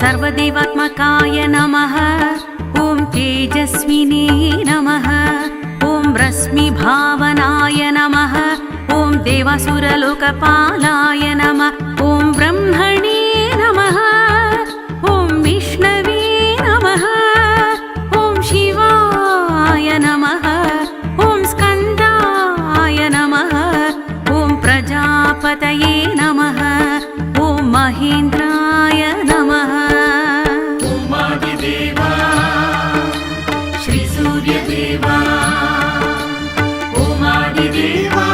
सर्वदेवात्मकाय नमः। ॐ तेजस्विने नमः। ॐ रश्मिभावनाय नमः। ॐ देवासुरलोकपालाय नमः। ॐ ब्रह्मणे नमः। ॐ विष्णवे नमः। ॐ शिवाय नमः। ॐ स्कन्दाय नमः। ॐ प्रजापतये नमः। ॐ महेन्द्र